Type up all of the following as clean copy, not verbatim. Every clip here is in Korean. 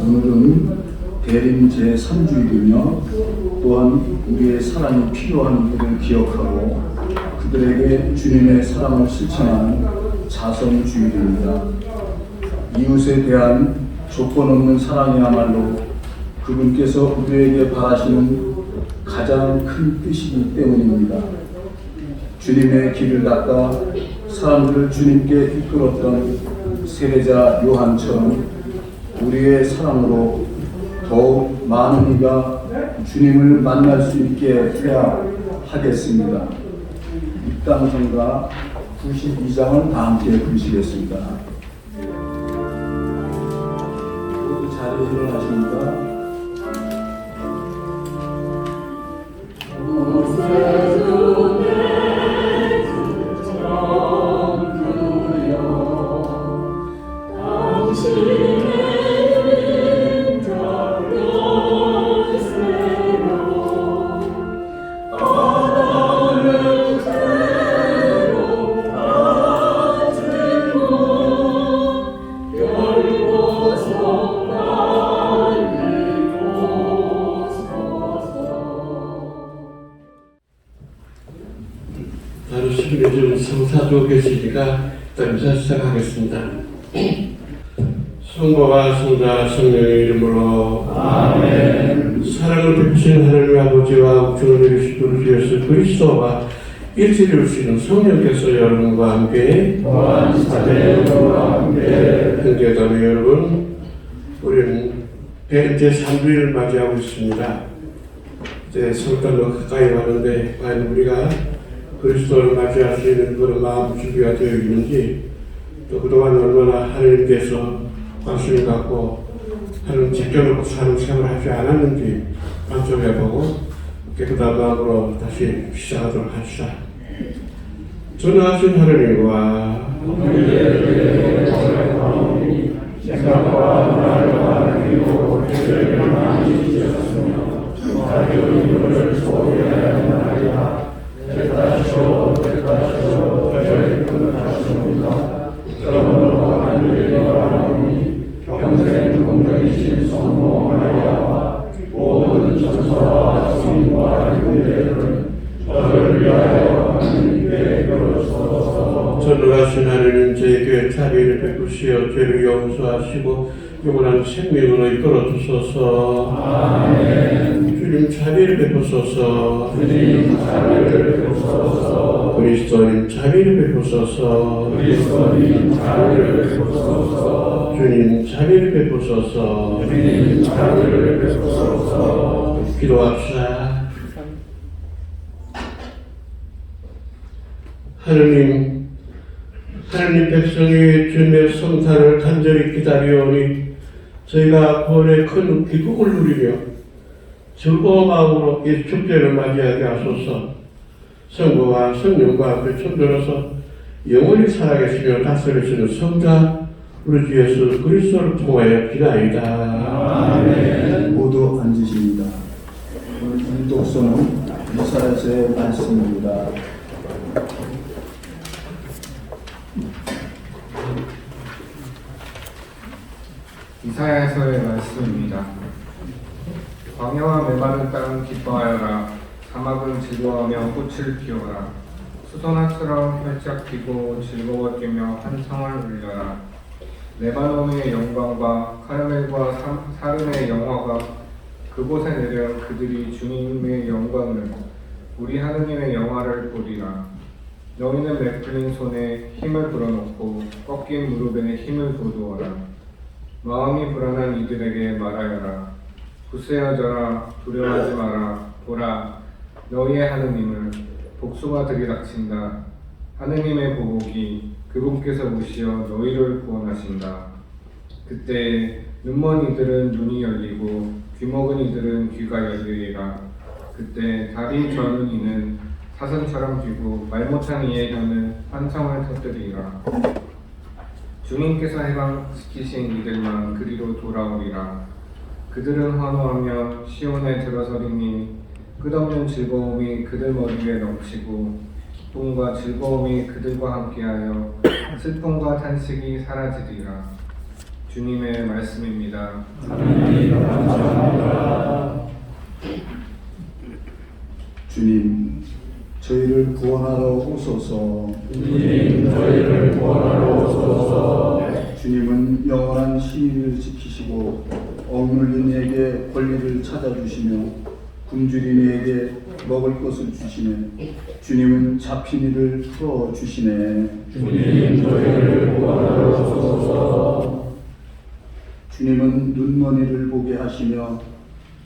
오늘은 대림 제3주일이며 또한 우리의 사랑이 필요한 이들을 기억하고 그들에게 주님의 사랑을 실천하는 자선주일입니다. 이웃에 대한 조건 없는 사랑이야말로 그분께서 우리에게 바라시는 가장 큰 뜻이기 때문입니다. 주님의 길을 닦아 사람들을 주님께 이끌었던 세례자 요한처럼 우리의 사랑으로 더욱 많은 이가 주님을 만날 수 있게 해야 하겠습니다. 입당성가 92장을 다 함께 부르시겠습니다. 모두 자리에 일어나십니다. 바로 11주 성사조 계시니까 일단 시작하겠습니다. 성부와 성자 성령의 이름으로 아멘. 사랑을 베푸신 하나님 아버지와 우주를 이루시는 우리 예수 그리스도와 일체를 이루시는 성령께서 여러분과 함께 또한 사대와 함께 형제자매 여러분, 우리는 제3주일을 맞이하고 있습니다. 이제 성탄도 가까이 왔는데 과연 우리가 그리스도를 맞이할 수 있는 그런 마음 준비가 되어 있는지, 또 그동안 얼마나 하나님께서 관심을 갖고 하나님 지켜놓고 사는 생활을 하지 않았는지 반성해보고 깨끗한 마음으로 다시 시작하도록 합시다. 전능하신 하나님과 생각과 말과 그리고 죄를 많이 지었으며 자기 이름을 소개하여 말이야 대다시오 저희 끝하십니다. 그러므로 하늘의 하나님이 평생 공정이신 성모 마리아와 모든 천사와 성과 유대들은 저를 위하여 하나님께 비로소서. 전능하신 하나님, 저희 교회 자비를 베푸시어 죄를 용서하시고 영원한 생명으로 이끌어 주소서. 아멘. 주님 자비를 베푸소서. 주님 자비를 베푸소서. 그리스도님 자비를 베푸소서. 그리스도님 자비를 베푸소서. 주님 자비를 베푸소서. 주님 자비를 베푸소서. 기도합시다. 하나님 백성이 주님의 성탄을 간절히 기다려오니 저희가 구원의 큰 기쁨을 누리며 즐거운 마음으로 이 축제를 맞이하게 하소서. 성부와 성령과 함께 천도로서 영원히 살아계시며 다스리시는 성자 우리 주 예수 그리스도를 통하여 기도하이다. 아멘. 모두 앉으십니다. 오늘 일독서는 이사야서의 말씀입니다. 이사야서의 말씀입니다. 광야와 메마른 땅은 기뻐하여라. 사막은 즐거워하며 꽃을 피워라. 수선화처럼 활짝 피고 즐거워 뛰며 환성을 울려라. 레바논의 영광과 카르멜과 사름의 영화가 그곳에 내려 그들이 주님의 영광을 우리 하느님의 영화를 보리라. 너희는 베풀린 손에 힘을 불어넣고 꺾인 무릎에 힘을 돋우어라. 마음이 불안한 이들에게 말하여라. 굳세어져라. 두려워하지 마라. 보라, 너희의 하느님을 복수가 들이닥친다. 하느님의 보복이 그분께서 오시어 너희를 구원하신다. 그때 눈먼 이들은 눈이 열리고 귀먹은 이들은 귀가 열리리라. 그때 다리 저는 이는 사슴처럼 뛰고 말 못한 이의 혀는 환청을 터뜨리리라. 주님께서 해방시키신 이들만 그리로 돌아오리라. 그들은 환호하며 시온에 들어서리니 끝없는 즐거움이 그들 머리 위에 넘치고 기쁨과 즐거움이 그들과 함께하여 슬픔과 탄식이 사라지리라. 주님의 말씀입니다. 주님, 저희를 구원하러 오소서. 주님 저희를 구원하러 오소서. 주님은 영원한 시민을 지키시고 억눌린 이에게 권리를 찾아주시며 굶주린 이에게 먹을 것을 주시네. 주님은 잡힌 이를 풀어주시네. 주님 저희를 구원하러 오소서. 주님은 눈먼 이를 보게 하시며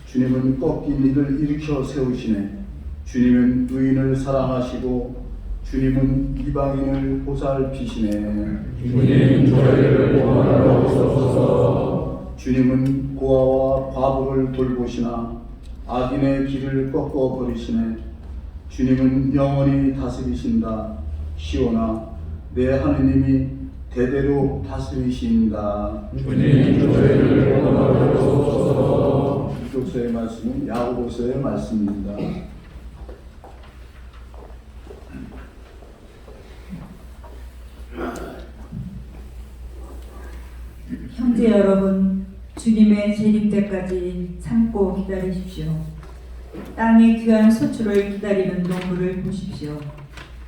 주님은 꺾인 이를 일으켜 세우시네. 주님은 의인을 사랑하시고 주님은 이방인을 보살피시네. 주님 저희를 구원하러 오소서. 주님은 고아와 과부를 돌보시나 악인의 길을 꺾어 버리시네. 주님은 영원히 다스리신다. 시온아, 내 하느님이 대대로 다스리신다. 주님 저희를 구원하러 오소서. 기독서의 말씀은 야고보서의 말씀입니다. 형제 여러분, 주님의 재림 때까지 참고 기다리십시오. 땅의 귀한 소출을 기다리는 농부를 보십시오.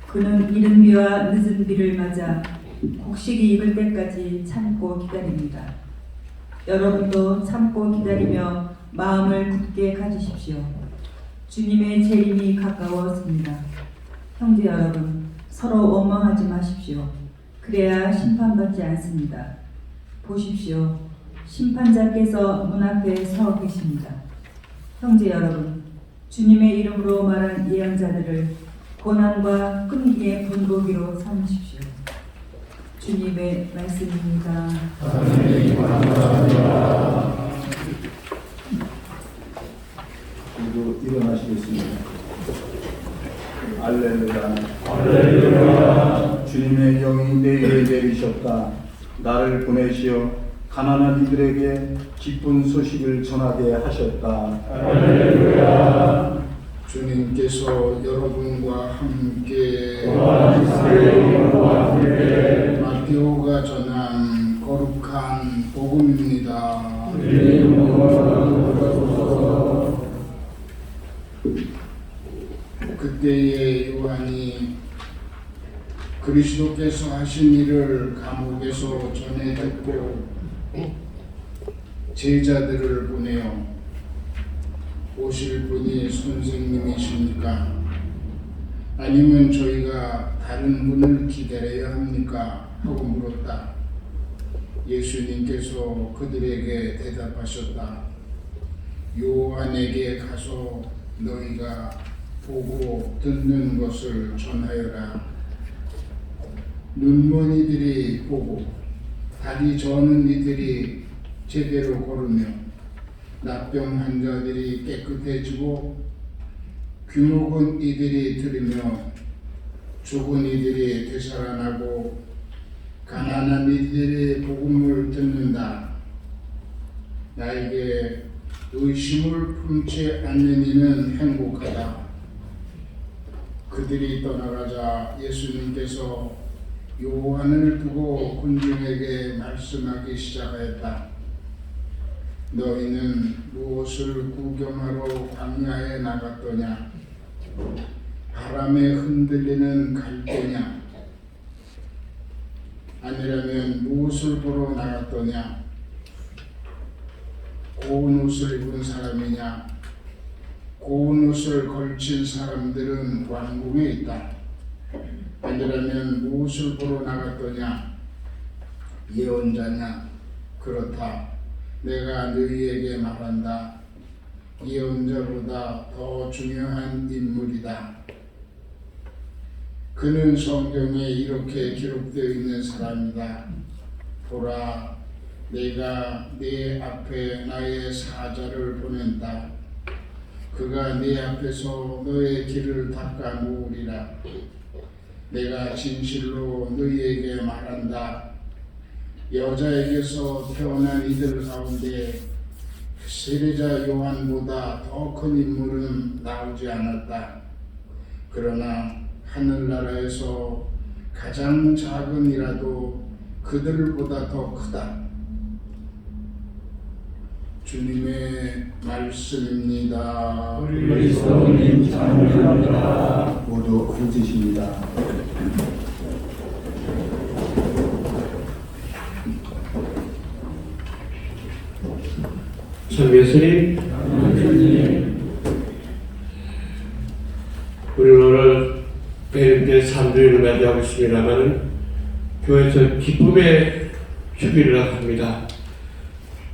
그는 이른 비와 늦은 비를 맞아 곡식이 익을 때까지 참고 기다립니다. 여러분도 참고 기다리며 마음을 굳게 가지십시오. 주님의 재림이 가까웠습니다. 형제 여러분, 서로 원망하지 마십시오. 그래야 심판받지 않습니다. 보십시오. 심판자께서 문 앞에 서 계십니다. 형제 여러분, 주님의 이름으로 말한 예언자들을 고난과 끈기의 분고기로 삼으십시오. 주님의 말씀입니다. 하나님 감사합니다. 그리고 일어나시겠습니다. 알렐루야. 할렐루야. 주님의 영이 내 위에 내리셨다. 나를 보내시어 가난한 이들에게 기쁜 소식을 전하게 하셨다. 할렐루야. 주님께서 여러분과 함께 영과 함께 마테오가 전한 거룩한 복음입니다. 주님 영광 그때에 요한이 그리스도께서 하신 일을 감옥에서 전해 듣고 제자들을 보내어 오실 분이 선생님이십니까? 아니면 저희가 다른 분을 기다려야 합니까? 하고 물었다. 예수님께서 그들에게 대답하셨다. 요한에게 가서 너희가 보고 듣는 것을 전하여라. 눈먼 이들이 보고 다리 저는 이들이 제대로 걸으며 납병 환자들이 깨끗해지고 귀목은 이들이 들으며 죽은 이들이 되살아나고 가난한 이들이 복음을 듣는다. 나에게 의심을 품지 않는 이는 행복하다. 그들이 떠나가자 예수님께서 요한을 두고 군중에게 말씀하기 시작하였다. 너희는 무엇을 구경하러 광야에 나갔더냐? 바람에 흔들리는 갈대냐? 아니라면 무엇을 보러 나갔더냐? 고운 옷을 입은 사람이냐? 고운 옷을 걸친 사람들은 왕궁에 있다. 아니라면 무엇을 보러 나갔더냐? 예언자냐? 그렇다. 내가 너희에게 말한다. 예언자보다 더 중요한 인물이다. 그는 성경에 이렇게 기록되어 있는 사람이다. 보라, 내가 네 앞에 나의 사자를 보낸다. 그가 네 앞에서 너의 길을 닦아 놓으리라. 내가 진실로 너희에게 말한다. 여자에게서 태어난 이들 가운데 세례자 요한보다 더 큰 인물은 나오지 않았다. 그러나 하늘나라에서 가장 작은 이라도 그들보다 더 크다. 주님의 말씀입니다. 그리스도님 찬양합니다. 모두 앉으십니다. 참 예수님, 주님, 우리는 오늘 매일의 3주일을 맞이하고 있습니다만 교회에서 기쁨의 주기를 합니다.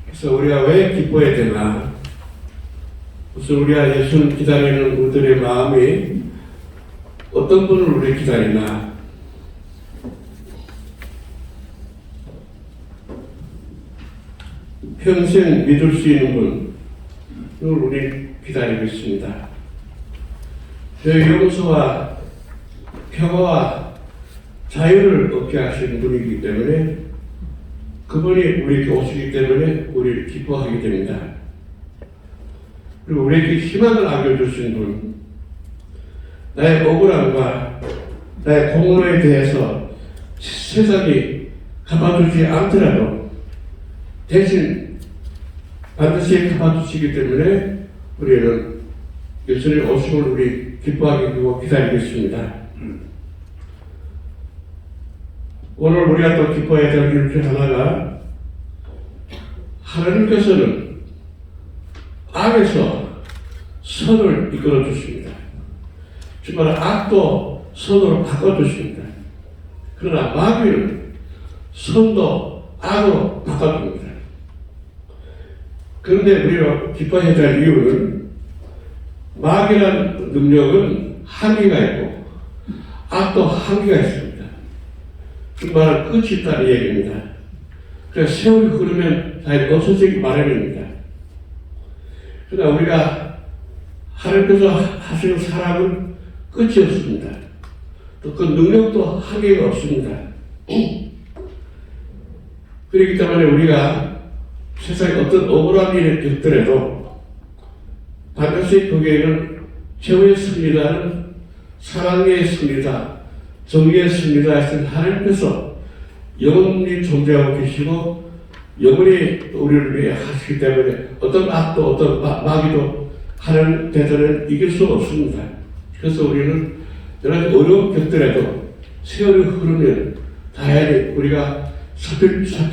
그래서 우리가 왜 기뻐해야 되나? 무슨 우리가 예수를 기다리는 우리들의 마음이 어떤 분을 우리 기다리나? 평생 믿을 수 있는 분을 우리 기다리고 있습니다. 그 용서와 평화와 자유를 얻게 하시는 분이기 때문에 그분이 우리에게 오시기 때문에 우리를 기뻐하게 됩니다. 그리고 우리에게 희망을 안겨주신 분, 나의 억울함과 나의 공로에 대해서 세상이 갚아주지 않더라도 대신 반드시 갚아주시기 때문에 우리는 예수님 오심을 우리 기뻐하게 되고 기다리겠습니다. 오늘 우리가 또 기뻐해야 될 일 중 하나가 하나님께서는 악에서 선을 이끌어 주십니다. 정말 악도 선으로 바꿔 주십니다. 그러나 마귀는 선도 악으로 바꿔 줍니다. 그런데 우리가 기뻐해야 될 이유는 마귀란 능력은 한계가 있고 악도 한계가 있습니다. 그 말은 끝이 있다는 얘기입니다. 그래서 세월이 흐르면 다 없어지기 마련입니다. 그러나 우리가 하나님께서 하시는 사람은 끝이 없습니다. 또 그 능력도 한계가 없습니다. 그렇기 때문에 우리가 세상에 어떤 억울한 일이 있더라도 반드시 거기에는 죄의 승리다는 사랑의 승리다, 정의의 승리다 하신 하나님께서 영원히 존재하고 계시고 영원히 우리를 위해 하시기 때문에 어떤 악도 어떤 마귀도 하나님 대전을 이길 수 없습니다. 그래서 우리는 여러 가지 어려운 격들에도 세월이 흐르면 다행히 우리가 사표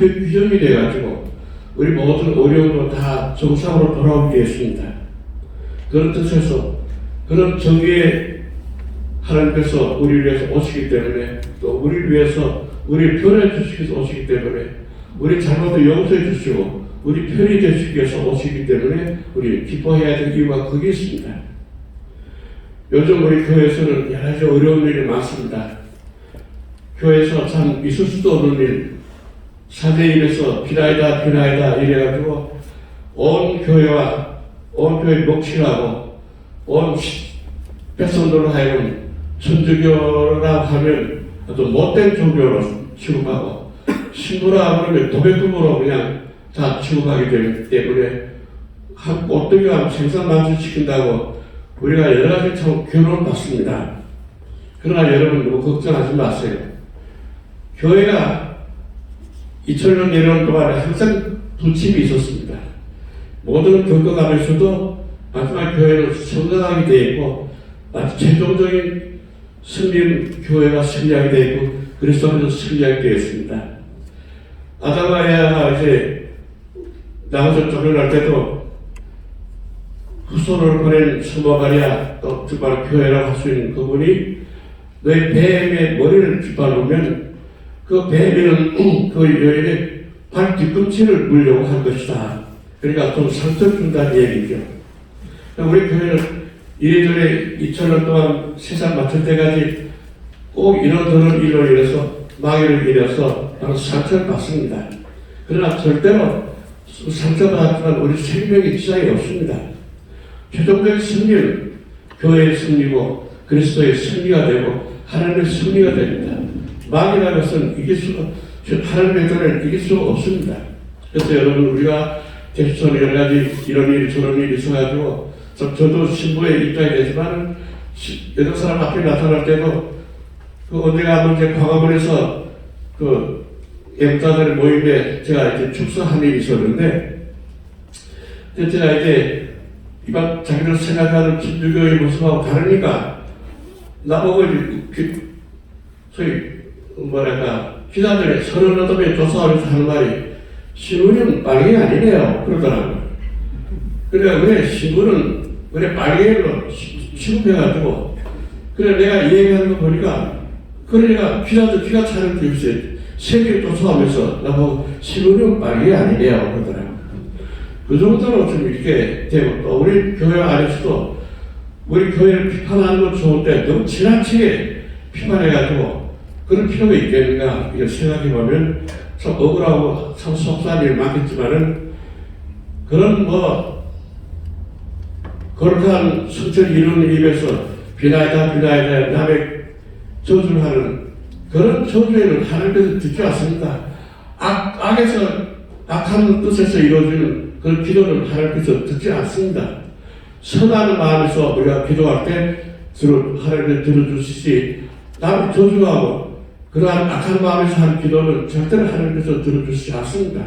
규정이 돼가지고 우리 모든 어려움도 다 정상으로 돌아오게 되었습니다. 그런 뜻에서 그런 정의의 하나님께서 우리를 위해서 오시기 때문에 또 우리를 위해서 우리 편해 주시기 위해서 오시기 때문에 우리 잘못도 용서해 주시고 우리 편히 되시기 위해서 오시기 때문에 우리 기뻐해야 될 이유가 거기 있습니다. 요즘 우리 교회에서는 여러 가지 어려운 일이 많습니다. 교회에서 참 있을 수도 없는 일, 사대일에서 비나이다 이래가지고 온 교회와 온 교회 목칙하고 온 백성들로 하여금 천주교라고 하면 아주 못된 종교로 취급하고 신도라고 하면 도배급으로 그냥 다 취급하기 때문에 한 꽃등이가 생산만수 시킨다고 우리가 여러 가지 참 괴로움을 받습니다. 그러나 여러분 너무 걱정하지 마세요. 교회가 2000년 내려온 동안에 항상 부침이 있었습니다. 모든 겪어가면서도 마지막 교회는 성장하게 되어 있고 마치 최종적인 승리는 교회가 승리하게 되어 있고 그리스도께서 승리하게 되어 있습니다. 아담과 에바가 이제 나무에서 쫓겨날 때도 후손을 보낸 스모가리아 또 정말 교회라고 할 수 있는 그분이 너희 뱀의 머리를 빗발르면 그 뱀에는 그 여인의 발 뒤꿈치를 물려고 할 것이다. 그러니까 좀 상처 준다는 얘기죠. 우리 교회는 이래저래 2000년 동안 세상 맞출 때까지 꼭 이런저런 일로 인해서 마귀를 인해서 바로 상처를 받습니다. 그러나 절대로 상처받았지만 우리 생명에 지장이 없습니다. 최종적인 승리는 교회의 승리고 그리스도의 승리가 되고 하나님의 승리가 됩니다. 마귀라는 것은 하나님의 전을 이길 수가 없습니다. 그래서 여러분 우리가 대수처럼 여러 가지 이런 일 저런 일이 있어가지고 저도 신부에 입장이 되지만 여덟 사람 앞에 나타날 때도 그 언제가 한번 이제 광화문에서 그 애국자들 모임에 제가 이제 축사한 일이 있었는데 근데 제가 이제 이방 자기들 생각하는 천주교의 모습하고 다르니까 나보고 소위 뭐랄까 기자들의 서른 얻으면 조사하면서 하는 말이 신문은 빨갱이 아니래요 그러더라고요. 그래 그래 신문은 그래 빨갱이로 취급해가지고 그래 내가 이 얘기하는 거 보니까 그러니까 기자들 기가 차는 교수에 세계 조사하면서 나보고 신문은 빨갱이 아니래요 그러더라고요. 그 정도로 좀 이렇게 되고 또 우리 교회 안에서도 우리 교회를 비판하는 건 좋은데 너무 지나치게 비판해가지고 그런 필요가 있겠는가 이걸 생각해보면 참 억울하고 참 속상한 일이 많겠지만은 그런 거룩한 성철 이루는 입에서 비나이다 남의 저주를 하는 그런 저주에는 하나님께서 듣지 않습니다. 악한 뜻에서 이루어지는 그런 기도는 하나님께서 듣지 않습니다. 선한 마음에서 우리가 기도할 때 하나님께서 들어주시지 남을 저주하고 그러한 악한 마음에서 하는 기도는 절대로 하나님께서 들어주시지 않습니다.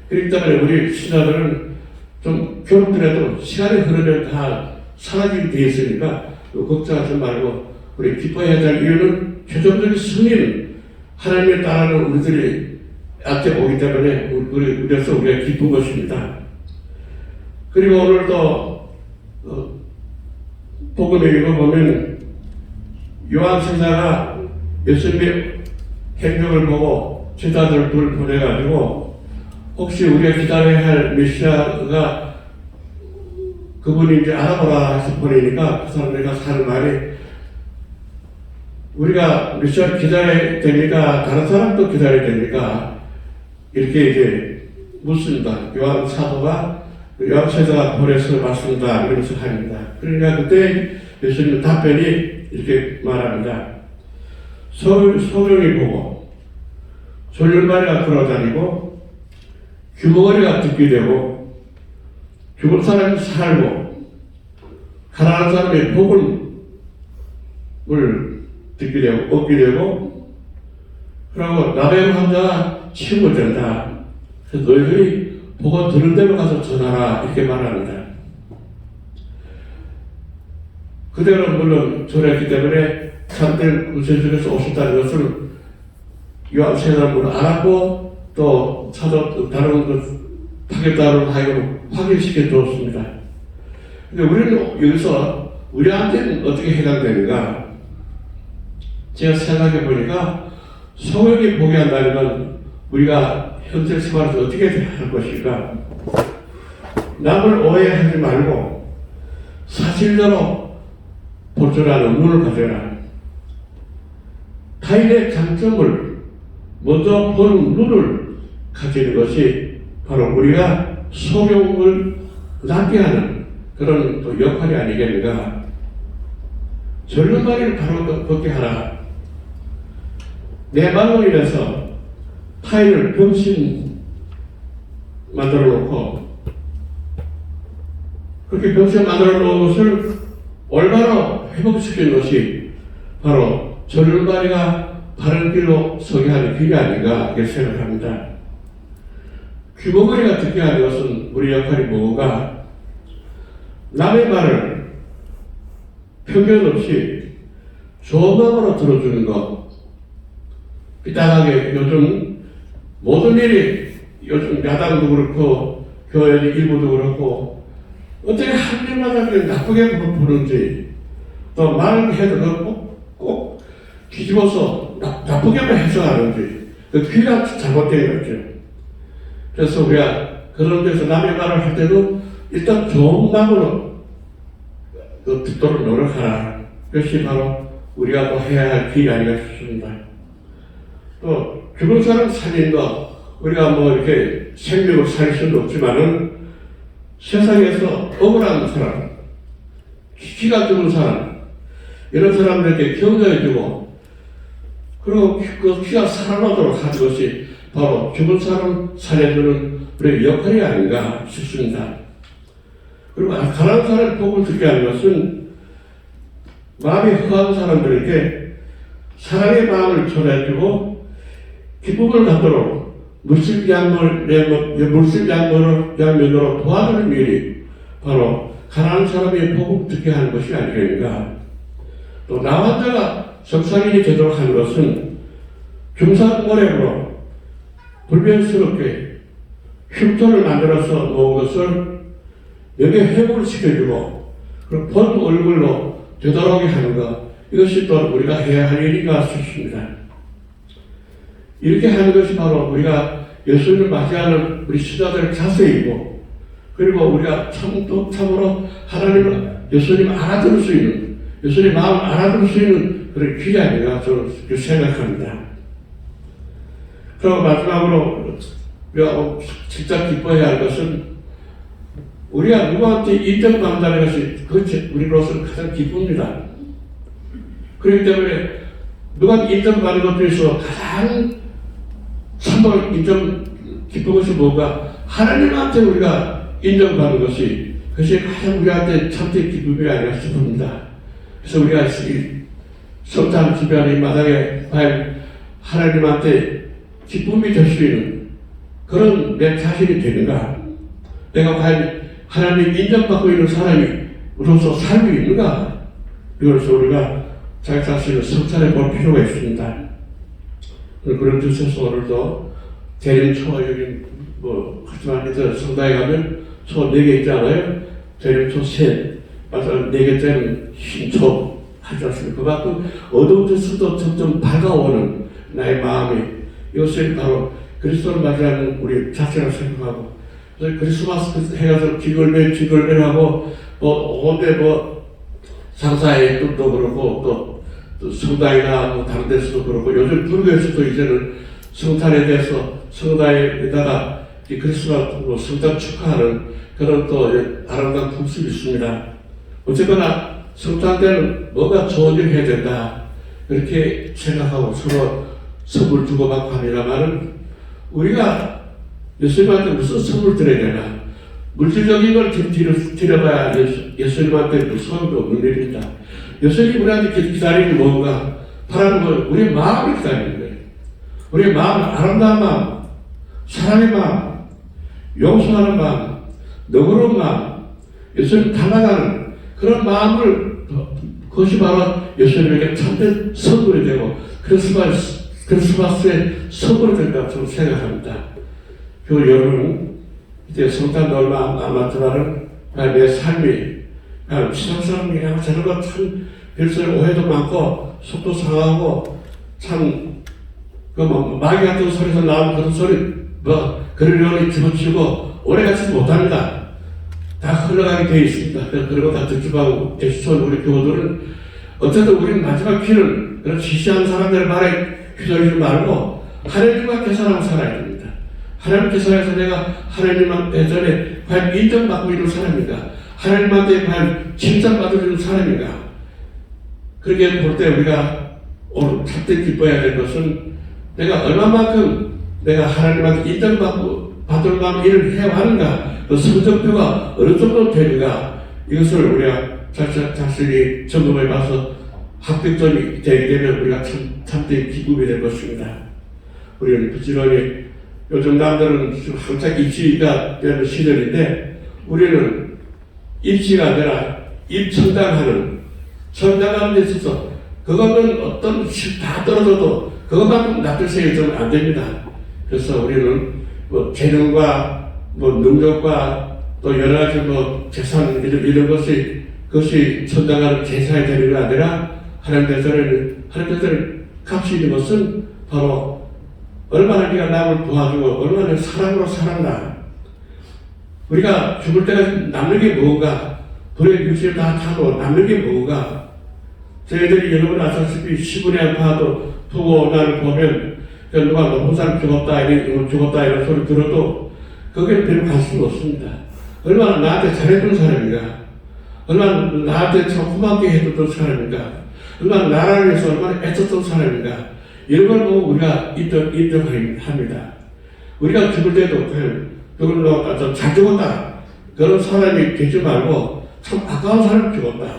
그렇기 때문에 우리 신자들은 좀 괴롭더라도 시간이 흐르면 다 사라지게 되어 있으니까 걱정하지 말고 우리 기뻐해야 될 이유는 최종적인 승리는 하나님의 따르는 우리들이 앞에 오기 때문에 그래서 우리가 기쁜 것입니다. 그리고 오늘도 복음에 읽어보면 요한 세자가 예수님의 행적을 보고 제자들 둘 보내가지고 혹시 우리가 기다려야 할 메시아가 그분인지 알아보라 해서 보내니까 그 사람들이 하는 말이 우리가 메시아를 기다려야 됩니까? 다른 사람도 기다려야 됩니까? 이렇게 이제 묻습니다. 요한 사도가 요한 세자가 보내서 맞습니다. 이러면서 합니다. 그러니까 그때 예수님 답변이 이렇게 말합니다. 소경이 보고 졸렬마리가 걸어다니고 귀머거리가 듣게 되고 죽은 사람이 살고 가난한 사람의 복음을 듣게 되고 얻게 되고 그리고 나병 환자가 치유된다. 그래서 너희들이 보고 들은 대로 가서 전하라 이렇게 말합니다. 그대로 물론 전했기 때문에 참된 구세주에서 오셨다는 것을 요한 세자는 알았고 또 다른 타겟다로 하여금 확인시켜 주었습니다. 근데 우리는 여기서 우리한테는 어떻게 해당되는가? 제가 생각해 보니까 성령이 보게 한다는 건 우리가 현재 생활에서 어떻게 할 것일까? 남을 오해하지 말고 사실대로 볼 줄 아는 눈을 가져라. 타인의 장점을 먼저 보는 눈을 가지는 것이 바로 우리가 소명을 낫게 하는 그런 또 역할이 아니겠는가. 절름발이를 바로 걷게 하라. 내 말로 인해서 타인을 병신 만들어 놓고 그렇게 병신 만들어 놓은 것을 올바로 회복시키는 것이 바로 절름발이가 바른 길로 서게 하는 길이 아닌가 이렇게 생각합니다. 귀머거리가 듣게 하는 것은 우리 역할이 뭐가 남의 말을 편견 없이 좋은 마음으로 들어주는 것. 삐딱하게 요즘 모든 일이 요즘 야당도 그렇고 교회 일부도 그렇고 어떻게 한 일마다 나쁘게 보는지 또 말을 해도 꼭 뒤집어서 나쁘게만 해석하는지 그 귀가 잘못된 거죠. 그래서 우리가 그런 데서 남의 말을 할 때도 일단 좋은 마음으로 듣도록 노력하라. 그것이 바로 우리가 또 해야 할 길이 아닌가 싶습니다. 또 죽은 사람 살린 거 우리가 뭐 이렇게 생명을 살릴 수는 없지만은 세상에서 억울한 사람, 기가 죽은 사람 이런 사람들에게 격려해주고 그리고 그 기가 살아나도록 하는 것이 바로 죽은 사람 살려주는 우리의 역할이 아닌가 싶습니다. 그리고 가난한 사람의 복을 듣게 하는 것은 마음이 허한 사람들에게 사랑의 마음을 전해주고 기쁨을 갖도록 물질양면으로 도와주는 일이 바로 가난한 사람이 복음 듣게 하는 것이 아니겠는가. 또 나 혼자가 석상인이 되도록 하는 것은 중상모략으로 불변스럽게 흉터를 만들어서 놓은 것을 여기에 회복을 시켜주고 그리고 본 얼굴로 되돌아오게 하는 것, 이것이 또 우리가 해야 할 일인가 싶습니다. 이렇게 하는 것이 바로 우리가 예수님을 맞이하는 우리 신자들의 자세이고, 그리고 우리가 참으로 하나님을, 예수님을 알아들을 수 있는, 예수님의 마음을 알아들을 수 있는 그런 길이 아닌가 저는 생각합니다. 그리고 마지막으로 우리가 진짜 기뻐해야 할 것은 우리가 누구한테 인정받는다는 것이 그것이 우리로서는 가장 기쁩니다. 그렇기 때문에 누구한테 인정받는 것 중에서 가장 참으로 기쁜 것이 뭔가, 하나님한테 우리가 인정받는 것이, 그것이 가장 우리한테 참된 기쁨이 아니라 싶습니다. 그래서 우리가 이 성탄 주변의 마당에 과연 하나님한테 기쁨이 될 수 있는 그런 내 자신이 되는가? 내가 과연 하나님 인정받고 있는 사람으로서 살고 있는가? 이것을 우리가 자기 자신을 성찰해 볼 필요가 있습니다. 그런 뜻에서 오늘도 대림초, 여기 하지만 이제 성당에 가면 초 4개 있잖아요. 대림초 셋, 맞아 4개째는 흰초 하지 않습니까? 그만큼 어두운 데서도 점점 밝아오는 나의 마음이, 이것을 바로 그리스도를 맞이하는 우리 자체라고 생각하고, 그래서 크리스마스 해가지고 기글벨 하고 온데 상사의 뜻도 그렇고 또 성당이나 다른 데서도 그렇고, 요즘 불교에서도 이제는 성탄에 대해서 성당에다가 이 크리스마스 성탄 축하하는 그런 또 아름다운 풍습이 있습니다. 어쨌거나 성탄 때는 뭔가 좋은 일 해야 된다, 그렇게 생각하고 서로 선물 주고받고 합니다만은, 우리가 예수님한테 무슨 선물 드려야 되나? 물질적인 걸 드려봐야 예수님한테 무서움도 없는 일입니다. 예수님이 우리한테 기다리는 뭔가, 바라는 건 우리의 마음을 기다리는 거예요. 우리의 마음, 아름다운 마음, 사랑의 마음, 용서하는 마음, 너그러운 마음, 예수님 닮아가는 그런 마음을, 그것이 바로 예수님에게 참된 선물이 되고 크리스마스의 선물이 된다고 저는 생각합니다. 그리고 여러분, 이제 성탄도 얼마 안 남았지만은 내 삶이 신앙사람이라고 저런 거 참 별소리 오해도 많고 속도 상하고 참 마귀 같은 소리에서 나오는 그런 소리 그러려니 집어치고 오래가지 못합니다. 다 흘러가게 되어 있습니다. 그리고 다 듣기하고 계시던 우리 교우들은 어쨌든 우리는 마지막 길을 그런 지시하는 사람들의 말에 휘둘리지 말고 하나님과 계산하고 살아야 됩니다. 하나님 계산해서 내가 하나님한테 전에 과연 인정받고 있는 사람인가, 하나님한테 과연 칭찬받는 사람인가. 그렇게 볼 때 우리가 오늘 참된 기뻐해야 될 것은 내가 얼마만큼 내가 하나님한테 인정받고 받을 만한 일을 해왔는가, 그 성적표가 어느 정도 되는가, 이것을 우리가 자신이 점검해 봐서 합격점이 되게 되면 우리가 참된 기쁨이 될 것입니다. 우리는 부지런히, 요즘 남들은 항상 입시가 되는 시절인데 우리는 입시가 아니라 입청당하는, 청당하는 데 있어서 그것은 어떤 다 떨어져도 그것만큼 납득 세워서는 안 됩니다. 그래서 우리는 재능과 능력과 또 여러 가지 재산 이런 그것이 천당하는 제사에 되는 게 아니라 하나님께서는 값이 있는 것은 바로 얼마나 네가 남을 도와주고 얼마나 사랑으로 살았나. 우리가 죽을 때까지 남는 게 뭔가, 불의 육신을 다 타고 남는 게 뭔가. 저희들이 여러분 아시다시피 시분의 한파도 보고 나를 보면 누가 너무 사람 죽었다 이런 소리 들어도 거기에 별로 관심이 없습니다. 얼마나 나한테 잘해준 사람인가, 얼마나 나한테 참 고맙게 해줬던 사람인가, 얼마나 나라를 위해서 얼마나 애썼던 사람인가, 이런 걸 보고 우리가 인정합니다. 우리가 죽을 때도 그걸로 좀 잘 죽었다, 그런 사람이 되지 말고 참 아까운 사람이 죽었다,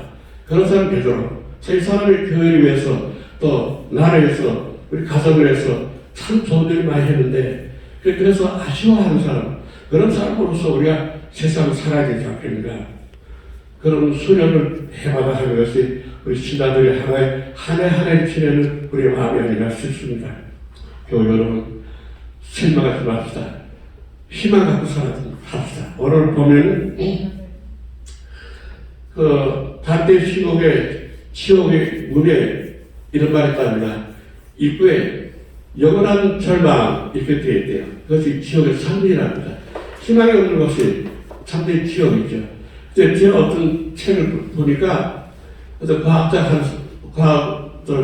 그런 사람이 되도록 저희 사람의 교회를 위해서 또 나라를 위해서 우리 가정을 위해서 참 좋은 일 많이 했는데 그래서 아쉬워하는 사람, 그런 사람으로서 우리가 세상을 살아야 되지 않겠는가. 그런 수련을 해봐야 하는 것이 우리 신자들이 하나의 한 해 지내는 우리의 마음이 아니라 싶습니다. 교우 여러분, 실망하지 맙시다. 희망 갖고 살아갑시다. 오늘 보면 그 단테 시곡의 지옥의 문에 이런 말이 있답니다. 입구에 영원한 절망 이렇게 되어 있대요. 그것이 지옥의 산미랍니다. 희망이 없는 것이 참된 지옥이죠. 제가 어떤 책을 보니까 어떤 과학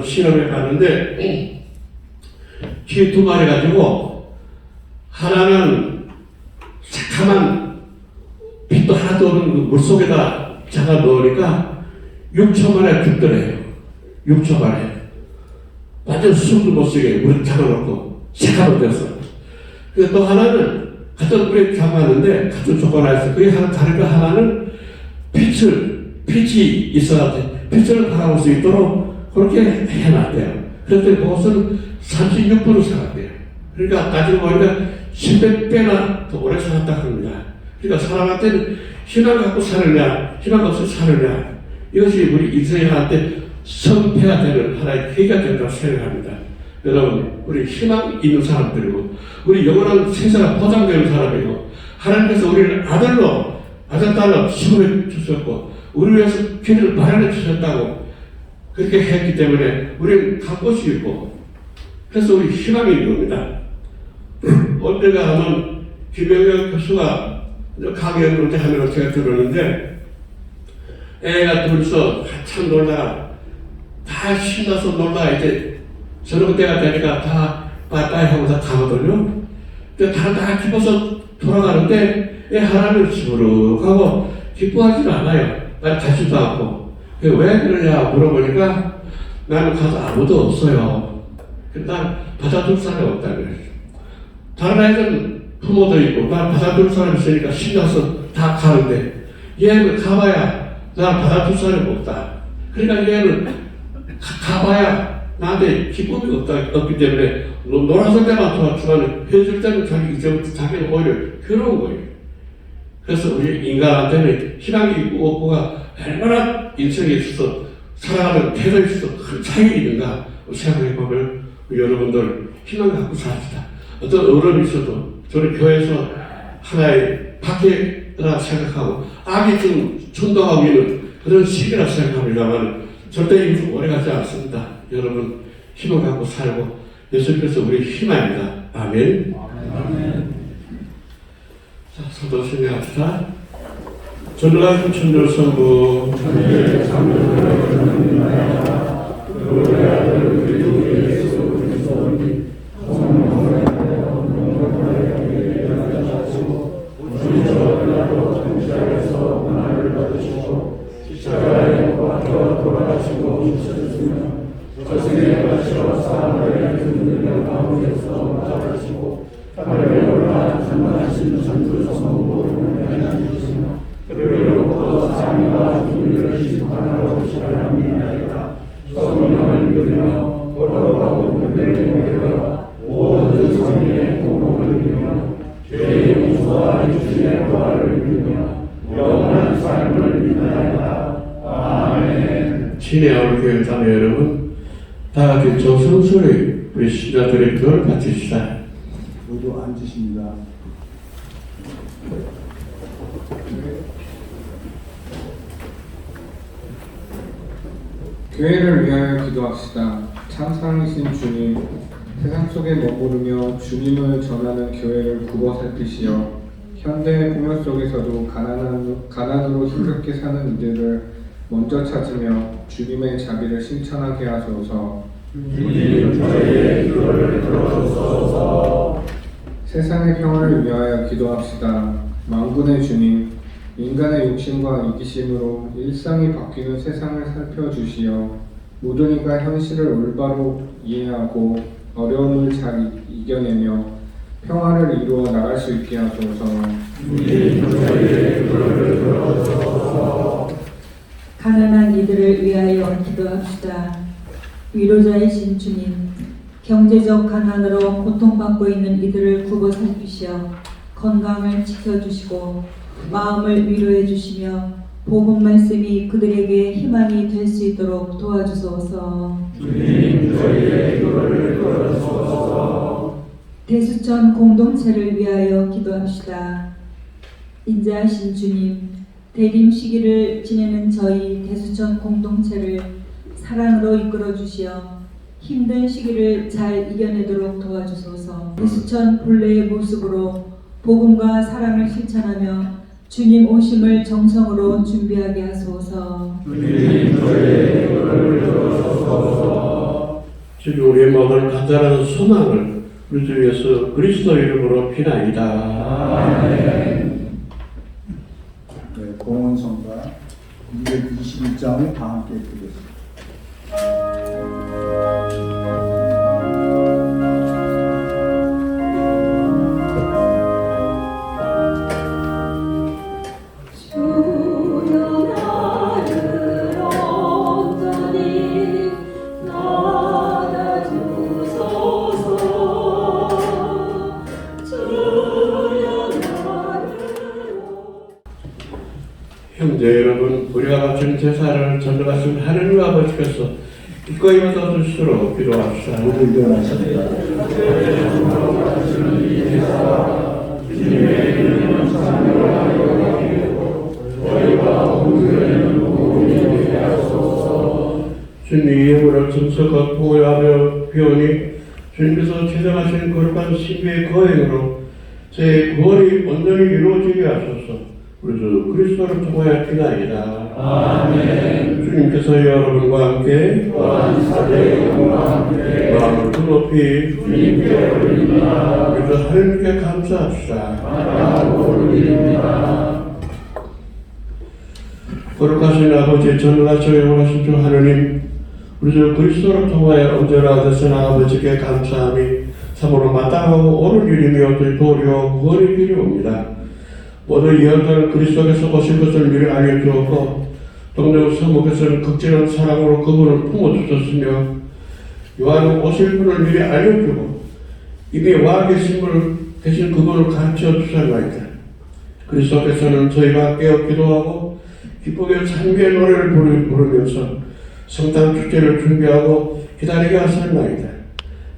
실험에 갔는데 쥐 두 마리 가지고 하나는 새카만 빛도 하나도 없는 물속에다 잡아 넣으니까 6초 만에 죽더래요. 6초 만에. 완전 숨도 못 쉬게 물에 잡아놓고 새카만 됐어. 또 하나는 같은 물에 잡았는데 같은 조건 안에서 그게 다른 거 하나는 빛이 있어야 빛을 바라볼 수 있도록 그렇게 해놨대요. 그런데 그것은 36분을 살았대요. 그러니까 나중에 보니까 10배나 더 오래 살았다 합니다. 그러니까 사람한테는 희망 갖고 사느냐, 희망 없이 사느냐, 이것이 우리 인생한테 성패가 되는 하나의 계기가 된다고 생각합니다. 여러분, 우리 희망 있는 사람들이고, 우리 영원한 세상에 보장되는 사람이고, 하나님께서 우리를 아들로, 아들, 딸로 지급해 주셨고, 우리 위해서 길을 마련해 주셨다고 그렇게 했기 때문에 우리는 갈 곳이 있고, 그래서 우리 희망이 있는 겁니다. 언제가 하면 김영현 교수가 강연을 하는 걸 제가 들었는데, 애가 둘이서 한참 놀다가 다 신나서 놀다가 이제 저녁 때가 되니까 다 빠빠이 하고 다 가거든요. 근데 다 기뻐서 돌아가는데 애 하나는 시무룩하고 기뻐하지는 않아요. 날 가지도 않고. 왜 그러냐 물어보니까 나는 가서 아무도 없어요. 난 받아줄 사람이 없다는 거예요. 다른 아이들은 부모도 있고 난 받아줄 사람이 있으니까 신나서 다 가는데 얘는 가봐야 난 받아줄 사람이 없다. 그러니까 얘는 가봐야 나한테 기쁨이 없기 때문에 놀았을 때만 도와주면 해줄 때는 자기는 오히려 괴로운 거예요. 그래서 우리 인간한테는 희망이 있고 없고가 얼마나 인생에 있어서 살아가는 태도에 있어서 큰 차이가 있는가 생각해 보면 여러분들 희망 갖고 삽시다. 어떤 어려움이 있어도 저는 교회에서 하나의 박해라 생각하고 악이 좀 충동하고 있는 그런 시기라 생각합니다만 절대 이것은 오래가지 않습니다. 여러분 희망 갖고 살고 예수님께서 우리 희망입니다. 아멘. 자, 서도 승리합시다. 전능하신 천주성부 신의 아울 교회 자매 여러분, 다 같이 정성스레 우리 신자들의 기도를 바칩시다. 모두 앉으십니다. 교회를 위하여 기도합시다. 참 사랑이신 주님, 세상 속에 머무르며 주님을 전하는 교회를 굽어 살피시어 현대의 풍요 속에서도 가난으로 힘겹게 사는 이들을 먼저 찾으며 주님의 자비를 실천하게 하소서. 세상의 평화를 위하여 기도합시다. 만군의 주님, 인간의 욕심과 이기심으로 일상이 바뀌는 세상을 살펴주시어 모든 이가 현실을 올바로 이해하고 어려움을 잘 이겨내며 평화를 이루어 나갈 수 있게 하소서. 가난한 이들을 위하여 기도합시다. 위로자이신 주님, 경제적 가난으로 고통받고 있는 이들을 굽어 살피시어 건강을 지켜주시고 마음을 위로해 주시며 복음 말씀이 그들에게 희망이 될 수 있도록 도와주소서. 주님 저희의 기도를 들어주소서. 대수천 공동체를 위하여 기도합시다. 인자하신 주님, 대림 시기를 지내는 저희 대수천 공동체를 사랑으로 이끌어 주시어 힘든 시기를 잘 이겨내도록 도와주소서. 대수천 본래의 모습으로 복음과 사랑을 실천하며 주님 오심을 정성으로 준비하게 하소서. 주님 저희의 기도를 들어주소서. 지금 우리의 마음을 간절한 소망을 우리 주 예수 그리스도 이름으로 비나이다. 아멘. 네, 공원성가 221장을 다 함께 읽겠습니다. 형제 여러분, 우리가 바친 제사를 전도하신 하느님 아버지께서 기꺼이 받아주시도록 기도합시다. 모두 일어나십니다. 주님 이름으로 정서가 보호하며 비오니 주님께서 제정하신 거룩한 신비의 거행으로 제 구원이 온전히 이루어지게 하소서. 우리 주 그리스도를 통하여 비나이다. 아멘. 주님께서 여러분과 함께 또한 사제의 영과 함께 마음을 높이 주님께 올립니다. 우리 주 하나님께 감사합시다. 하나님께 올립니다. 거룩하신 아버지, 전능하시고 영원하신 주 하느님, 우리 주 그리스도를 통하여 언제나 되신 아버지께 감사함이 참으로 마땅하고 옳은 일이며 저희 도리어 구원의 길이옵니다. 모두 예언자는 그리스도께서 오실 것을 미리 알려주었고 동정 성목에서는 극진한 사랑으로 그분을 품어주셨으며 요한은 오실 분을 미리 알려주고 이미 와 계신 그분을 가르쳐 주셨나이다. 그리스도께서는 저희가 깨어 기도하고 기쁘게 찬미의 노래를 부르면서 성탄 축제를 준비하고 기다리게 하셨나이다.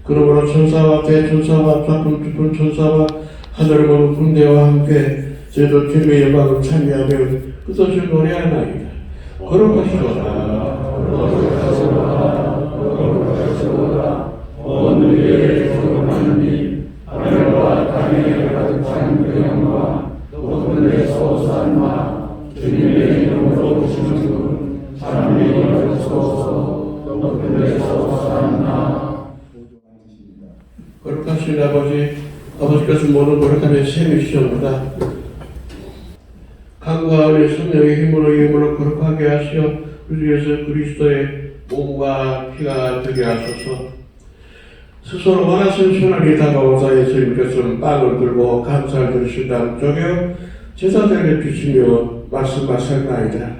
그러므로 천사와 대천사와 작품 깊은 천사와 하늘을 보는 군대와 함께 저희도 주님의 영광을 찬미하며 끝없이 노래하나이다. 거룩하시도다. 거룩하시도다. 온 우리의 주 하나님, 하늘과 땅에 가득 찬 그 영광, 높은 데서 오사나, 주님의 이름으로 오시는 분, 찬미 여주소서. 높은 데서 오사나. 거룩하신 아버지께서 모든 거룩함의 셈이시옵니다. 강과 은혜 성령의 힘으로 이름으로 거룩하게 하시어 우리 예수 그리스도의 몸과 피가 되게 하소서. 스스로 원하신 손안이 다가오사 예수님께서는 빵을 들고 감사를 드리신 다음 쪼개어 제사장에게 주시며 말씀하셨나이다.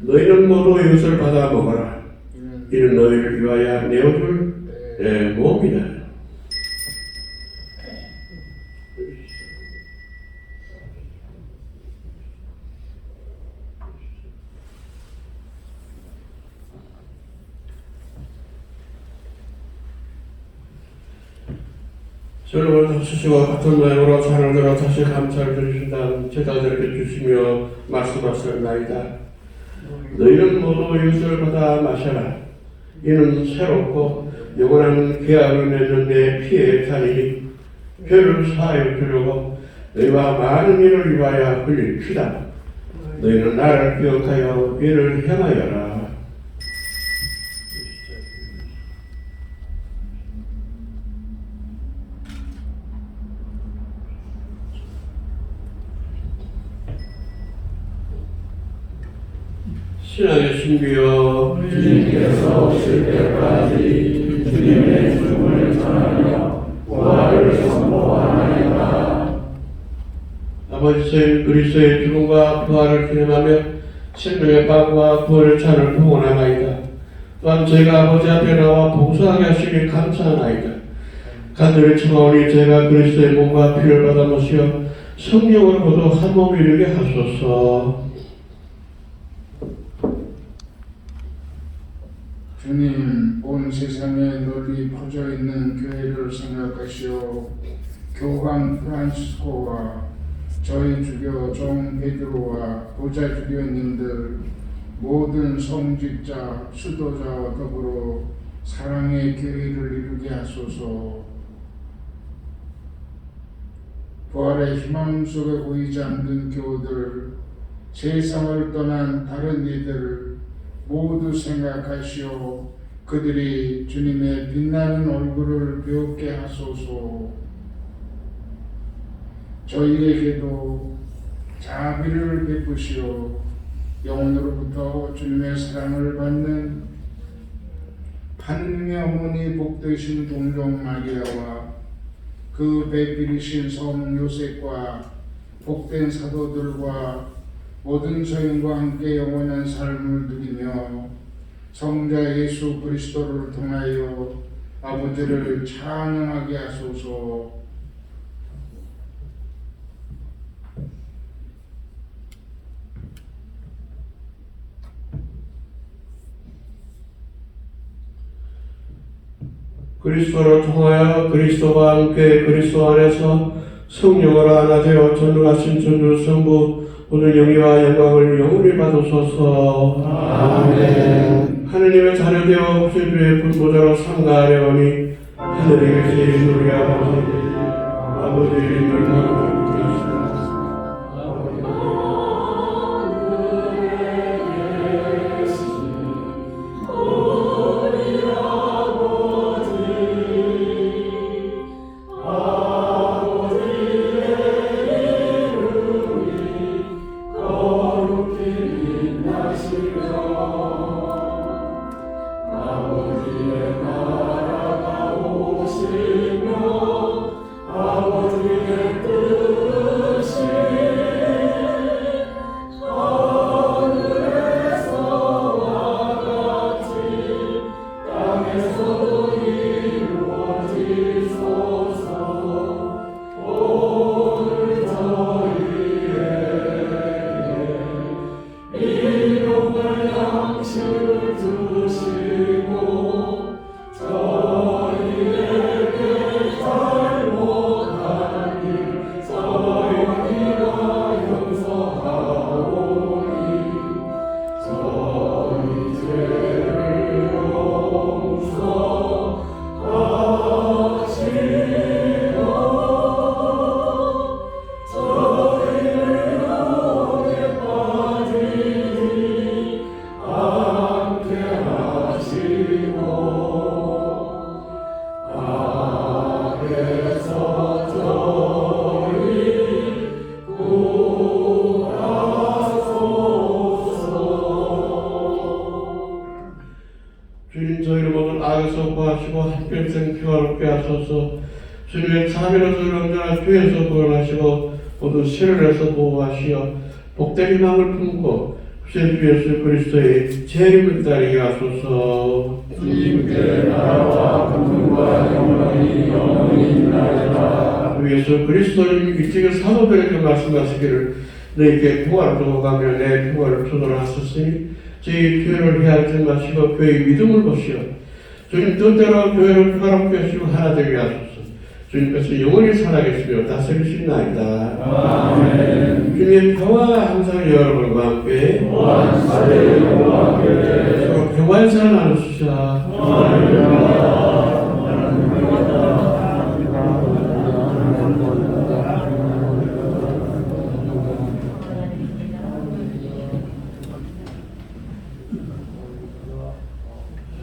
너희는 모두 이것을 받아 먹어라. 이는 너희를 위하여 내어줄 내 몸이다. 여러분 수시와 같은 모양으로 잔을 들어 다시 감사를 드리신 다음 제자들에게 주시며 말씀하셨나이다. 너희는 모두 이것을 받아 마셔라. 이는 새롭고 영원한 계약을 맺는 내 피의 잔이니 죄를 사하여 주려고 너희와 많은 일을 위하여 흘릴 피다. 너희는 나를 기억하여 이를 행하여라. 신앙의 신비여, 주님께서 오실 때까지 주님의 죽음을 전하며 부활을 선포하나이다. 아버지 저희 그리스도의 죽음과 부활을 기념하며 생명의 빵과 부활의 잔을 봉헌하나이다. 또한 제가 아버지 앞에 나와 봉사하게 하시길 감사하나이다. 간절히 청하오니 제가 그리스도의 몸과 피를 받아 모시어 성령으로 모두 한 몸 이루게 하소서. 주님, 온 세상에 널리 퍼져 있는 교회를 생각하시어 교황 프란시스코와 저희 주교 종 베드로와 보좌 주교님들 모든 성직자, 수도자와 더불어 사랑의 교회를 이루게 하소서. 부활의 희망 속에 보이지 않는 교우들, 세상을 떠난 다른 이들 모두 생각하시어 그들이 주님의 빛나는 얼굴을 배우게 하소서. 저희에게도 자비를 베푸시어 영혼으로부터 주님의 사랑을 받는 하느님의 어머니 복되신 동정 마리아와 그 배필이신 성 요셉과 복된 사도들과 모든 서인과 함께 영원한 삶을 누리며 성자 예수 그리스도를 통하여 아버지를 찬양하게 하소서. 그리스도를 통하여 그리스도와 함께 그리스도 안에서 성령으로 하나 되어 전능하신 전주 성부 모든 영예와 영광을 영원히 받으소서. 아멘. 하느님의 자녀되어 구세주의 불보자로 삼가하려니 하늘에 계신 우리 아버지 이름으로 주님 저희를 모든 악에서 구하시고 한평생 평화롭게 하소서. 주님의 자비로 저희를 언제나 죄에서 구원하시고 모든 시련에서 보호하시어 복된 희망을 품고 구세주 예수 그리스도의 재림을 기다리게 하소서. 주님께 나라와 권능과 영광이 영원히 있나이다. 예수 그리스도님 이쪽에 사도들에게 말씀하시기를 너희에게 평화를 두고 가며 내 평화를 주노라 하셨으니 저희 교회를 해하지 마시고 교회의 믿음을 보시어 주님 뜻대로 교회를 평화롭게 하시고 하나 되게 하소서. 주님께서 영원히 살아계시며 다스리시나이다. 아멘. 주님의 평화가 항상 여러분과 함께 또한 사대의 영광과 함께 서로 평화의 삶을 나누시자.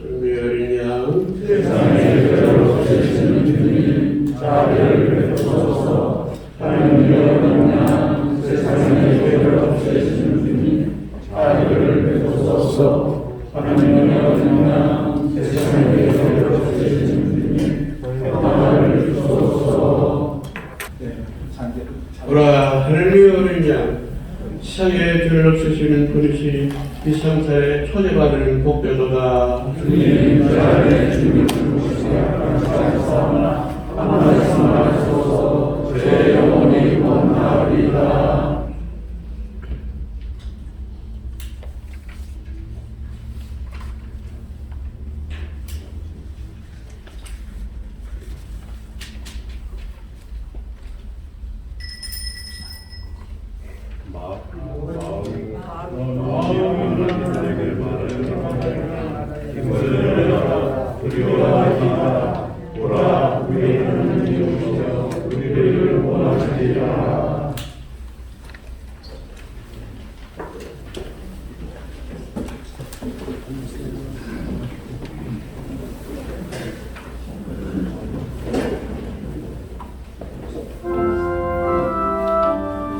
주님의 어린 양 세상의 죄를 없애시는 주님, 자비를 베푸소서. 하나님의 어린 양, 세상의 죄를 없애시는 주님, 자비를 베푸소서. 하나님의 어린 양, 세상의 죄를 없애시는 주님, 평화를 주소서. 네, 잔대로 오라 하늘의 어린 양 세상에 죄를 없애시는 분이시 이 상사에 초대받은 복되도다. 주님 그 안에 주님을 모시사오나 한 말씀하소서. 제 영혼이 원하리이다.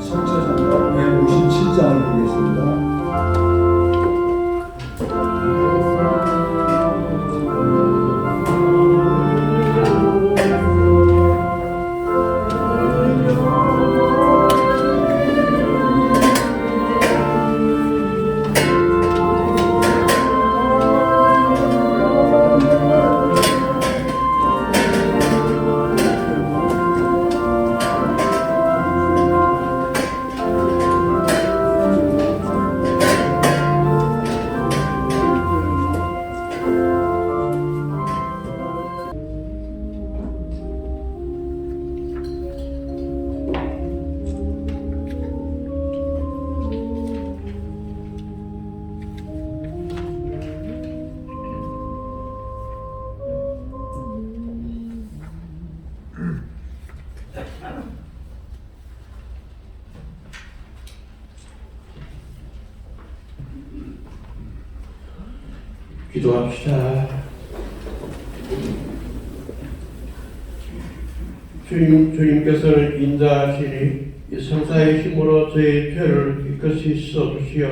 성체전도 157장을 보겠습니다. 기도합시다. 주님께서는 인자하시니 이 성사의 힘으로 저희 죄를 깨끗이 씻어주시어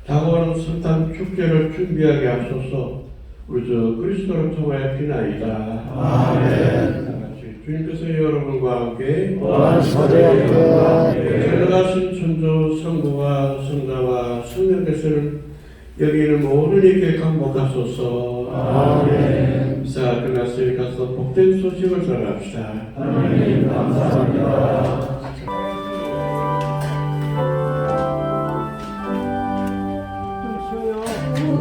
다가오는 성탄 축제를 준비하게 하소서. 우리 주 그리스도를 통하여 비나이다. 아멘. 주님께서 여러분과 함께 전능하신 천주 성부와 성자와 성령께서는 여기 있는 모든 이에게 강복하소서. 아멘. 미사가 끝났으니 가서 복된 소식을 전합시다. 하나님 감사합니다. 오